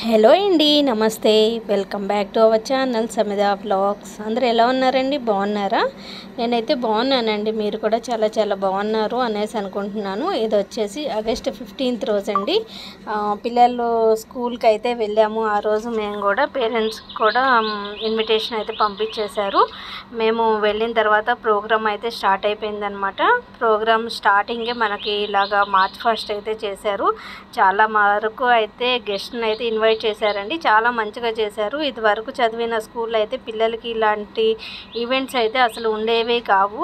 Hello అండి, నమస్తే. Welcome back to our channel Samita vlogs. అందరూ ఎలా ఉన్నారండి? బాగున్నారా? నేనైతే బాగున్నానండి. మీరు కూడా చాలా చాలా బాగున్నారు అనేసి అనుకుంటున్నాను. ఇది వచ్చేసి ఆగస్ట్ 15th రోజండి. పిల్లలు స్కూల్కి అయితే వెళ్ళాము. ఆ రోజు మేము కూడా పేరెంట్స్ కూడా ఇన్విటేషన్ అయితే పంపించేశారు. మేము వెళ్ళిన తర్వాత ప్రోగ్రామ్ అయితే స్టార్ట్ అయిపోయిందనమాట. ప్రోగ్రామ్ స్టార్టింగే మనకి ఇలాగా మార్చ్ ఫస్ట్ అయితే చేశారు. చాలా వరకు అయితే గెస్ట్ని అయితే ఇన్వైట్ చేశారండి. చాలా మంచిగా చేశారు. ఇది వరకు చదివిన స్కూల్లో అయితే పిల్లలకి ఇలాంటి ఈవెంట్స్ అయితే అసలు ఉండేవే కావు.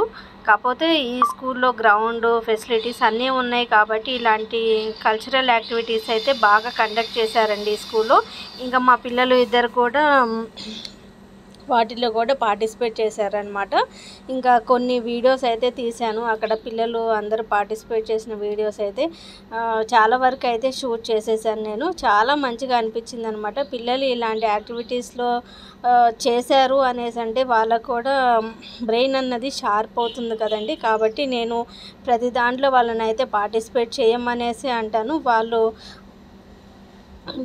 కాకపోతే ఈ స్కూల్లో గ్రౌండ్ ఫెసిలిటీస్ అన్నీ ఉన్నాయి కాబట్టి ఇలాంటి కల్చరల్ యాక్టివిటీస్ అయితే బాగా కండక్ట్ చేశారండి ఈ స్కూల్లో. ఇంకా మా పిల్లలు ఇద్దరు కూడా వాటిలో కూడా పార్టిసిపేట్ చేశారనమాట. ఇంకా కొన్ని వీడియోస్ అయితే తీశాను. అక్కడ పిల్లలు అందరూ పార్టిసిపేట్ చేసిన వీడియోస్ అయితే చాలా వరకు అయితే షూట్ చేసేసాను నేను. చాలా మంచిగా అనిపించింది అనమాట. పిల్లలు ఇలాంటి యాక్టివిటీస్లో చేశారు అనేసి అంటే వాళ్ళకు కూడా బ్రెయిన్ అన్నది షార్ప్ అవుతుంది కదండి. కాబట్టి నేను ప్రతి దాంట్లో వాళ్ళని అయితే పార్టిసిపేట్ చేయమనేసి అంటాను. వాళ్ళు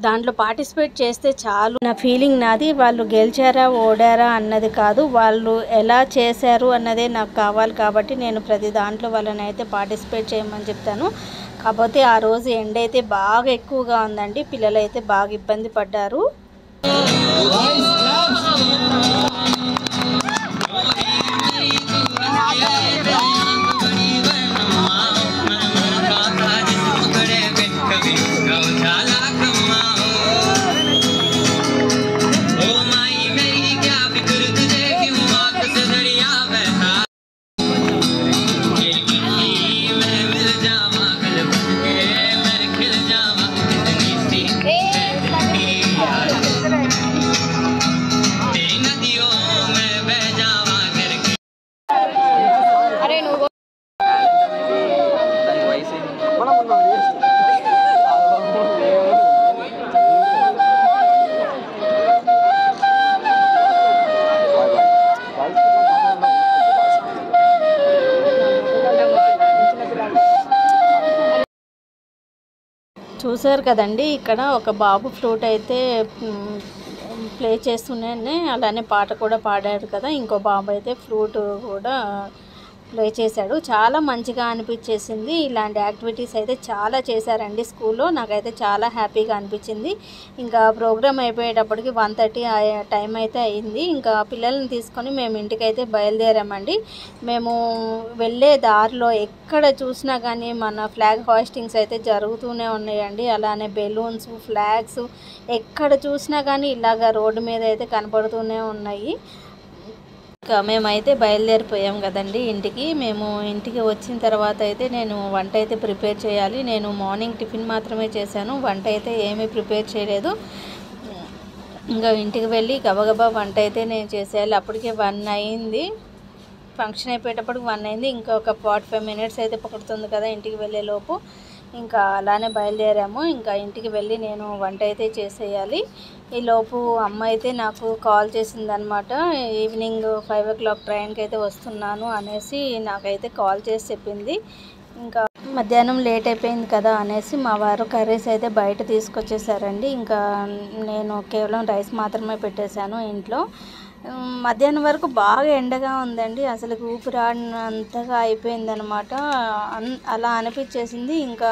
దాంట్లో పార్టిసిపేట్ చేస్తే చాలు. నా ఫీలింగ్ నాది. వాళ్ళు గెలిచారా ఓడారా అన్నది కాదు, వాళ్ళు ఎలా చేశారు అన్నదే నాకు కావాలి. కాబట్టి నేను ప్రతి దాంట్లో వాళ్ళని అయితే పార్టిసిపేట్ చేయమని చెప్తాను. కాకపోతే ఆ రోజు ఎండ అయితే బాగా ఎక్కువగా ఉందండి. పిల్లలు అయితే బాగా ఇబ్బంది పడ్డారు. చూసారు కదండి, ఇక్కడ ఒక బాబు ఫ్లూట్ అయితే ప్లే చేస్తూనే అలానే పాట కూడా పాడాడు కదా. ఇంకో బాబు అయితే ఫ్లూట్ కూడా ప్లే చేశాడు. చాలా మంచిగా అనిపించేసింది. ఇలాంటి యాక్టివిటీస్ అయితే చాలా చేశారండి స్కూల్లో. నాకైతే చాలా హ్యాపీగా అనిపించింది. ఇంకా ప్రోగ్రామ్ అయిపోయేటప్పటికి 1:30 టైం అయితే అయింది. ఇంకా పిల్లల్ని తీసుకొని మేము ఇంటికైతే బయలుదేరామండి. మేము వెళ్ళే దారిలో ఎక్కడ చూసినా కానీ మన ఫ్లాగ్ హాయిస్టింగ్స్ అయితే జరుగుతూనే ఉన్నాయండి. అలానే బెలూన్స్, ఫ్లాగ్స్ ఎక్కడ చూసినా కానీ ఇలాగ రోడ్డు మీద అయితే కనపడుతూనే ఉన్నాయి. ఇంకా మేమైతే బయలుదేరిపోయాం కదండి ఇంటికి. మేము ఇంటికి వచ్చిన తర్వాత అయితే నేను వంట అయితే ప్రిపేర్ చేయాలి. నేను మార్నింగ్ టిఫిన్ మాత్రమే చేశాను, వంట అయితే ఏమీ ప్రిపేర్ చేయలేదు. ఇంకా ఇంటికి వెళ్ళి గబగబా వంట అయితే నేను చేసేయాలి. అప్పటికే 1 అయింది. ఫంక్షన్ అయిపోయేటప్పటికి 1 అయింది. ఇంకొక 45 minutes అయితే పడుతుంది కదా ఇంటికి వెళ్ళేలోపు. ఇంకా అలానే బయలుదేరాము. ఇంకా ఇంటికి వెళ్ళి నేను వంట అయితే చేసేయాలి. ఈలోపు అమ్మ అయితే నాకు కాల్ చేసిందనమాట. ఈవినింగ్ 5 o'clock ట్రైన్కి అయితే వస్తున్నాను అనేసి నాకైతే కాల్ చేసి చెప్పింది. ఇంకా మధ్యాహ్నం లేట్ అయిపోయింది కదా అనేసి మా వారు కర్రీస్ అయితే బయట తీసుకొచ్చేసారండి. ఇంకా నేను కేవలం రైస్ మాత్రమే పెట్టేశాను ఇంట్లో. మధ్యాహ్నం వరకు బాగా ఎండగా ఉందండి. అసలు ఊపిరాడినంతగా అయిపోయిందనమాట. అలా అనిపించేసింది. ఇంకా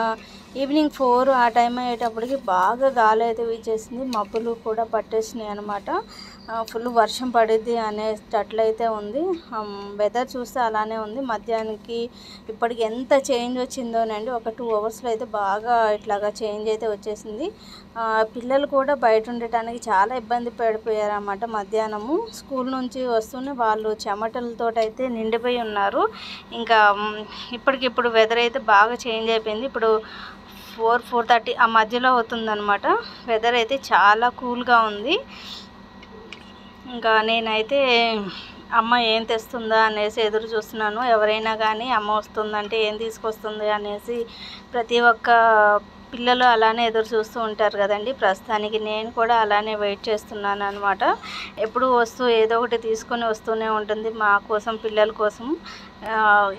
ఈవినింగ్ 4 ఆ టైం అయ్యేటప్పటికి బాగా గాలి అయితే వీచేసింది. మబ్బులు కూడా పట్టేసినాయి అనమాట. ఫుల్ వర్షం పడిద్ది అనేటట్లయితే ఉంది. వెదర్ చూస్తే అలానే ఉంది. మధ్యాహ్నానికి ఇప్పటికి ఎంత చేంజ్ వచ్చిందోనండి. ఒక 2 అవర్స్లో అయితే బాగా ఇట్లాగా చేంజ్ అయితే వచ్చేసింది. పిల్లలు కూడా బయట ఉండటానికి చాలా ఇబ్బంది పడిపోయారన్నమాట. మధ్యాహ్నము స్కూల్ నుంచి వస్తూనే వాళ్ళు చెమటలతో అయితే నిండిపోయి ఉన్నారు. ఇంకా ఇప్పటికిప్పుడు వెదర్ అయితే బాగా చేంజ్ అయిపోయింది. ఇప్పుడు 4:30 ఆ మధ్యలో అవుతుందన్నమాట. వెదర్ అయితే చాలా కూల్గా ఉంది. ఇంకా నేనైతే అమ్మ ఏం తెస్తుందా అనేసి ఎదురు చూస్తున్నాను. ఎవరైనా కానీ అమ్మ వస్తుందంటే ఏం తీసుకొస్తుంది అనేసి ప్రతి ఒక్క పిల్లలు అలానే ఎదురు చూస్తూ ఉంటారు కదండి. ప్రస్తుతానికి నేను కూడా అలానే వెయిట్ చేస్తున్నాను అనమాట. ఎప్పుడు ఏదో ఒకటి తీసుకొని వస్తూనే ఉంటుంది మా కోసం, పిల్లల కోసం.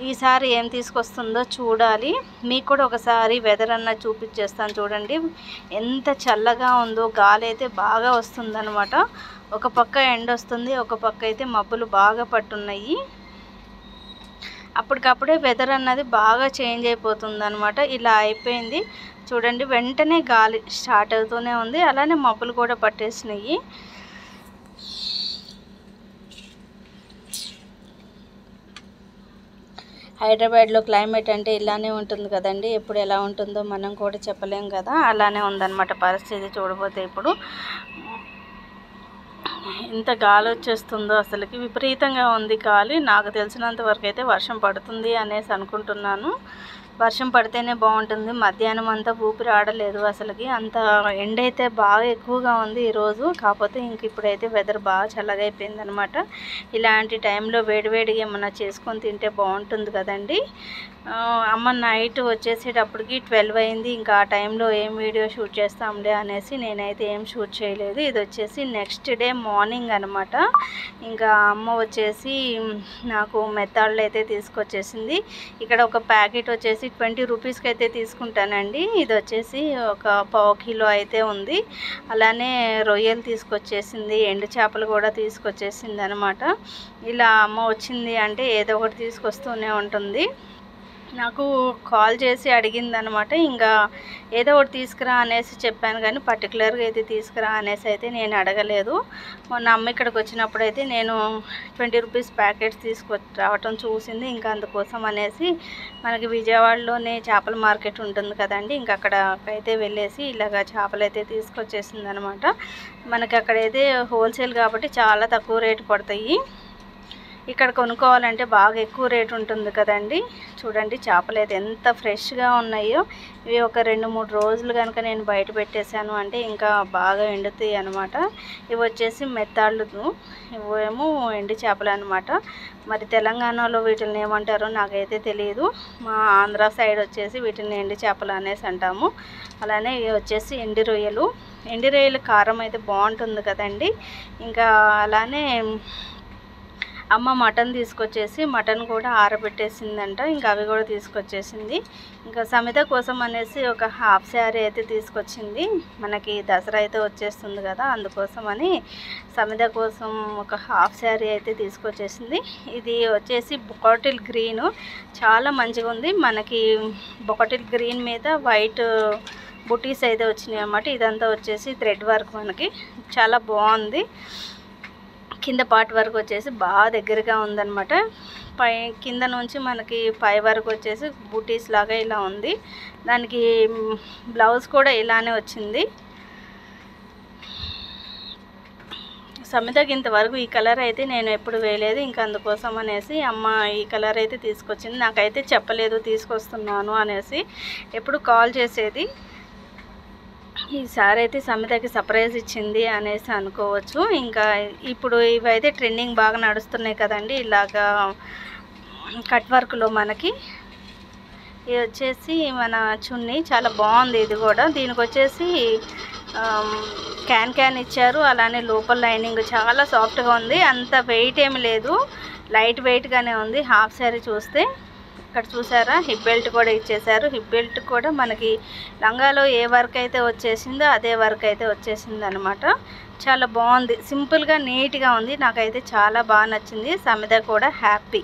ఈసారి ఏం తీసుకొస్తుందో చూడాలి. మీకు కూడా ఒకసారి వెదర్ అన్నది చూపించేస్తాను చూడండి. ఎంత చల్లగా ఉందో, గాలి అయితే బాగా వస్తుందన్నమాట. ఒక పక్క ఎండ వస్తుంది, ఒక పక్క అయితే మబ్బులు బాగా పట్టున్నాయి. అప్పటికప్పుడే వెదర్ అన్నది బాగా చేంజ్ అయిపోతుంది అనమాట. ఇలా అయిపోయింది చూడండి. వెంటనే గాలి స్టార్ట్ అవుతూనే ఉంది, అలానే మబ్బులు కూడా పట్టేసినాయి. హైదరాబాద్లో క్లైమేట్ అంటే ఇలానే ఉంటుంది కదండి. ఎప్పుడు ఎలా ఉంటుందో మనం కూడా చెప్పలేం కదా. అలానే ఉందన్నమాట పరిస్థితి. చూడబోతే ఇప్పుడు ఎంత గాలి వచ్చేస్తుందో, అసలుకి విపరీతంగా ఉంది గాలి. నాకు తెలిసినంత వరకు అయితే వర్షం పడుతుంది అనేసి అనుకుంటున్నాను. వర్షం పడితేనే బాగుంటుంది. మధ్యాహ్నం అంతా ఊపిరి ఆడలేదు అసలుకి. అంత ఎండ అయితే బాగా ఎక్కువగా ఉంది ఈరోజు. కాకపోతే ఇంక ఇప్పుడైతే వెదర్ బాగా చల్లగా అయిపోయింది అనమాట. ఇలాంటి టైంలో వేడివేడిగా ఏమన్నా చేసుకొని తింటే బాగుంటుంది కదండి. అమ్మ నైట్ వచ్చేసేటప్పటికి 12 అయింది. ఇంకా ఆ టైంలో ఏం వీడియో షూట్ చేస్తాంలే అనేసి నేనైతే ఏం షూట్ చేయలేదు. ఇది వచ్చేసి నెక్స్ట్ డే మార్నింగ్ అనమాట. ఇంకా అమ్మ వచ్చేసి నాకు మెత్తాళ్ళు అయితే తీసుకొచ్చేసింది. ఇక్కడ ఒక ప్యాకెట్ వచ్చేసి 20 రూపీస్కి అయితే తీసుకుంటానండి. ఇది వచ్చేసి ఒక 1/4 కిలో అయితే ఉంది. అలానే రొయ్యలు తీసుకొచ్చేసింది, ఎండు చేపలు కూడా తీసుకొచ్చేసింది అనమాట. ఇలా అమ్మ వచ్చింది అంటే ఏదో ఒకటి తీసుకొస్తూనే ఉంటుంది. నాకు కాల్ చేసి అడిగిందనమాట. ఇంకా ఏదో ఒకటి తీసుకురా అనేసి చెప్పాను, కానీ పర్టికులర్గా అయితే తీసుకురా అనేసి అయితే నేను అడగలేదు. మొన్న అమ్మ ఇక్కడికి వచ్చినప్పుడు అయితే నేను 20 రూపీస్ ప్యాకెట్స్ తీసుకురావటం చూసింది. ఇంకా అందుకోసం అనేసి మనకి విజయవాడలోనే చేపల మార్కెట్ ఉంటుంది కదండి. ఇంకా అక్కడకైతే వెళ్ళేసి ఇలాగ చేపలు అయితే తీసుకొచ్చేసింది అనమాట. మనకి అక్కడైతే హోల్సేల్ కాబట్టి చాలా తక్కువ రేటు పడతాయి. ఇక్కడ కొనుక్కోవాలంటే బాగా ఎక్కువ రేటు ఉంటుంది కదండి. చూడండి చేపలు అయితే ఎంత ఫ్రెష్గా ఉన్నాయో. ఇవి ఒక 2-3 రోజులు కనుక నేను బయట పెట్టేశాను అంటే ఇంకా బాగా ఎండుతాయి అనమాట. ఇవి వచ్చేసి మెత్తాళ్ళు, ఇవేమో ఎండు చేపలు అనమాట. మరి తెలంగాణలో వీటిని ఏమంటారో నాకైతే తెలియదు. మా ఆంధ్ర సైడ్ వచ్చేసి వీటిని ఎండు చేపలు అనేసి అంటాము. అలానే ఇవి వచ్చేసి ఎండు రొయ్యలు. ఎండు రొయ్యలు కారం అయితే బాగుంటుంది కదండి. ఇంకా అలానే అమ్మ మటన్ తీసుకొచ్చేసి మటన్ కూడా ఆరబెట్టేసిందంట. ఇంకా అవి కూడా తీసుకొచ్చేసింది. ఇంకా సమిత కోసం అనేసి ఒక హాఫ్ శారీ అయితే తీసుకొచ్చింది. మనకి దసరా అయితే వచ్చేస్తుంది కదా, అందుకోసం అని సమిత కోసం ఒక హాఫ్ శారీ అయితే తీసుకొచ్చేసింది. ఇది వచ్చేసి బాటిల్ గ్రీన్, చాలా మంచిగా ఉంది. మనకి బాటిల్ గ్రీన్ మీద వైట్ బుటీస్ అయితే వచ్చినాయి అన్నమాట. ఇదంతా వచ్చేసి థ్రెడ్ వర్క్, మనకి చాలా బాగుంది. కింద పార్ట్ వరకు వచ్చేసి బాగా దగ్గరగా ఉందన్నమాట. కింద నుంచి మనకి పై వరకు వచ్చేసి బూటీస్ లాగా ఇలా ఉంది. దానికి బ్లౌజ్ కూడా ఇలానే వచ్చింది. సమితకి ఇంతవరకు ఈ కలర్ అయితే నేను ఎప్పుడు వేయలేదు. ఇంకా అందుకోసం అనేసి అమ్మ ఈ కలర్ అయితే తీసుకొచ్చింది. నాకైతే చెప్పలేదు తీసుకొస్తున్నాను అనేసి. ఎప్పుడు కాల్ చేసేది. ఈసారి అయితే సమితకి సర్ప్రైజ్ ఇచ్చింది అనేసి అనుకోవచ్చు. ఇంకా ఇప్పుడు ఇవైతే ట్రెండింగ్ బాగా నడుస్తున్నాయి కదండి. ఇలాగా కట్ వర్క్లో మనకి ఇది వచ్చేసి మన చున్నీ చాలా బాగుంది. ఇది కూడా దీనికి వచ్చేసి క్యాన్ ఇచ్చారు. అలానే లోపల లైనింగ్ చాలా సాఫ్ట్గా ఉంది. అంత వెయిట్ ఏమి లేదు, లైట్ వెయిట్గానే ఉంది. హాఫ్ శారీ చూస్తే ఇక్కడ చూసారా, హిప్ బెల్ట్ కూడా ఇచ్చేసారు. హిప్ బెల్ట్ కూడా మనకి లంగాలో ఏ వర్క్ అయితే వచ్చేసిందో అదే వర్క్ అయితే వచ్చేసింది అనమాట. చాలా బాగుంది, సింపుల్గా నీట్గా ఉంది. నాకైతే చాలా బాగా నచ్చింది. సమిత కూడా హ్యాపీ.